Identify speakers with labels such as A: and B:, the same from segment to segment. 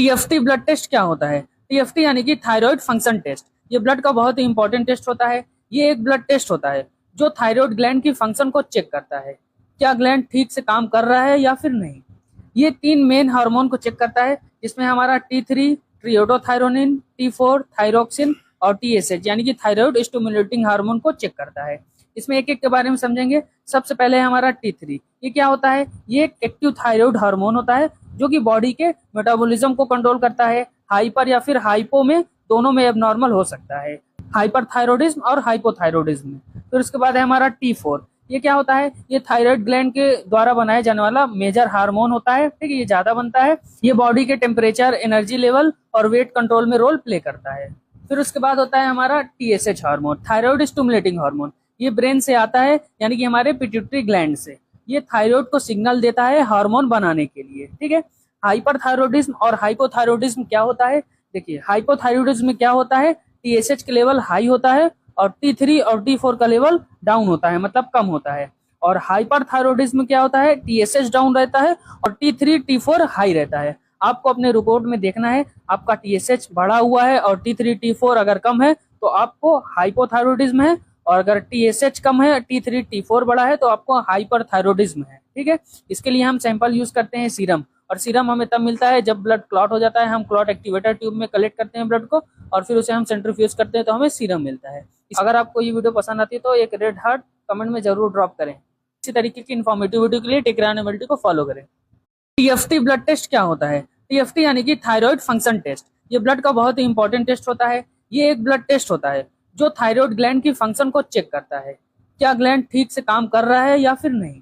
A: TFT blood test क्या होता है? टीएफटी यानी कि थायराइड फंक्शन टेस्ट। ये ब्लड का बहुत ही इंपॉर्टेंट टेस्ट होता है। ये एक ब्लड टेस्ट होता है जो थायराइड ग्लैंड की फंक्शन को चेक करता है, क्या ग्लैंड ठीक से काम कर रहा है या फिर नहीं। ये 3 मेन हार्मोन को चेक करता है, जिसमें हमारा T3 ट्रियोडोथायरोनिन, T4 थायरोक्सिन और TSH यानी कि थायराइड स्टिमुलेटिंग हार्मोन को चेक करता है। इसमें एक एक के बारे में समझेंगे। सबसे पहले हमारा T3, ये क्या होता है? ये एक एक्टिव थायराइड हार्मोन होता है जो कि बॉडी के मेटाबॉलिज्म को कंट्रोल करता है। हाइपर या फिर हाइपो में, दोनों में एबनॉर्मल हो सकता है, हाइपरथायरॉयडिज्म और हाइपोथायरॉयडिज्म में। फिर उसके बाद है हमारा T4, ये क्या होता है? ये थायराइड ग्लैंड के द्वारा बनाए जाने वाला मेजर हार्मोन होता है। ठीक है, ये ज्यादा बनता है। ये बॉडी के टेम्परेचर, एनर्जी लेवल और वेट कंट्रोल में रोल प्ले करता है। फिर उसके बाद होता है हमारा TSH hormone, thyroid stimulating hormone. ये ब्रेन से आता है, यानी कि हमारे पिट्यूटरी ग्लैंड से। ये थायराइड को सिग्नल देता है हार्मोन बनाने के लिए। ठीक है, हाइपरथायरॉयडिज्म और हाइपोथायरॉयडिज्म क्या होता है? देखिए, हाइपोथायरॉयडिज्म में क्या होता है? TSH का लेवल हाई होता है और T3 और T4 का लेवल डाउन होता है, मतलब कम होता है। और हाइपरथायरॉयडिज्म में क्या होता है? TSH डाउन रहता है और T3 T4 हाई रहता है। आपको अपने रिपोर्ट में देखना है, आपका TSH बढ़ा हुआ है और T3 T4 अगर कम है तो आपको हाइपोथायरॉयडिज्म है, और अगर TSH कम है, T3 T4 बड़ा है तो आपको हाइपरथायरॉयडिज्म है। ठीक है, इसके लिए हम सैंपल यूज करते हैं सीरम, और सीरम हमें तब मिलता है जब ब्लड क्लॉट हो जाता है। हम क्लॉट एक्टिवेटर ट्यूब में कलेक्ट करते हैं ब्लड को और फिर उसे हम सेंट्रीफ्यूज करते हैं तो हमें सीरम मिलता है। अगर आपको ये वीडियो पसंद आती है तो एक रेड हार्ट कमेंट में जरूर ड्रॉप करें। इसी तरीके की इन्फॉर्मेटिव वीडियो के लिए टेकरान एमएलटी को फॉलो करें। टीएफटी ब्लड टेस्ट क्या होता है? टीएफटी यानी कि थायराइड फंक्शन टेस्ट। ये ब्लड का बहुत ही इंपॉर्टेंट टेस्ट होता है। ये एक ब्लड टेस्ट होता है जो थायराइड ग्लैंड की फंक्शन को चेक करता है, क्या ग्लैंड ठीक से काम कर रहा है या फिर नहीं।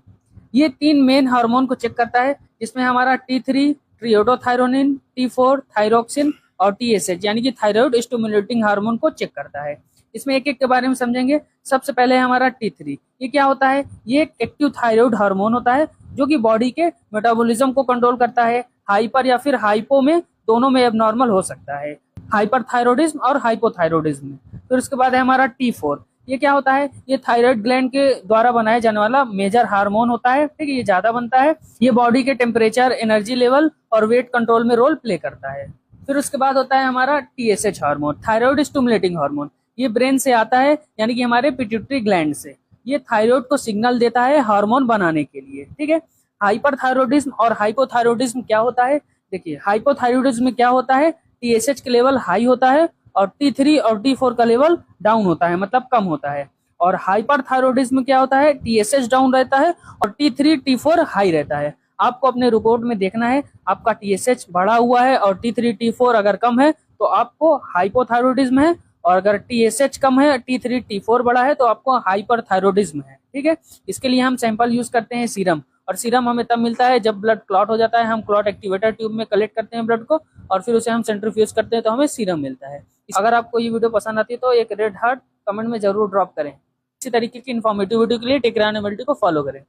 A: ये 3 मेन हार्मोन को चेक करता है, जिसमें हमारा T3 ट्रियोडोथायरोनिन, T4 थायरोक्सिन और TSH यानी कि थायराइड स्टिमुलेटिंग हार्मोन को चेक करता है। इसमें एक एक के बारे में समझेंगे। सबसे पहले हमारा T3, ये क्या होता है? ये एक एक्टिव थायराइड हार्मोन होता है जो कि बॉडी के मेटाबॉलिज्म को कंट्रोल करता है। हाइपर या फिर हाइपो में, दोनों में एबनॉर्मल हो सकता है, हाइपरथायरॉयडिज्म और हाइपोथायरॉयडिज्म में। फिर उसके बाद है हमारा T4, ये क्या होता है? ये थायराइड ग्लैंड के द्वारा बनाए जाने वाला मेजर हार्मोन होता है। ठीक है, ये ज्यादा बनता है। ये बॉडी के टेम्परेचर, एनर्जी लेवल और वेट कंट्रोल में रोल प्ले करता है। फिर उसके बाद होता है हमारा TSH hormone, thyroid stimulating hormone. ये ब्रेन से आता है, यानी कि हमारे पिट्यूटरी ग्लैंड से। ये थायराइड को सिग्नल देता है हार्मोन बनाने के लिए। ठीक है, हाइपरथायरॉयडिज्म और हाइपोथायरॉयडिज्म क्या होता है? देखिए, हाइपोथायरॉयडिज्म में क्या होता है? TSH का लेवल हाई होता है और T3 और T4 का लेवल डाउन होता है, मतलब कम होता है। और हाइपरथायरॉयडिज्म में क्या होता है? TSH डाउन रहता है और T3 T4 हाई रहता है। आपको अपने रिपोर्ट में देखना है, आपका TSH बढ़ा हुआ है और T3 T4 अगर कम है तो आपको हाइपोथायरॉयडिज्म है, और अगर TSH कम है, T3 T4 बड़ा है तो आपको हाइपरथायरॉयडिज्म है। ठीक है, इसके लिए हम सैंपल यूज करते हैं सीरम, और सीरम हमें तब मिलता है जब ब्लड क्लॉट हो जाता है। हम क्लॉट एक्टिवेटर ट्यूब में कलेक्ट करते हैं ब्लड को और फिर उसे हम सेंट्रीफ्यूज करते हैं तो हमें सीरम मिलता है। अगर आपको ये वीडियो पसंद आती है तो एक रेड हार्ट कमेंट में जरूर ड्रॉप करें। इसी तरीके की इन्फॉर्मेटिव वीडियो के लिए टेकरान एमएलटी को फॉलो करें।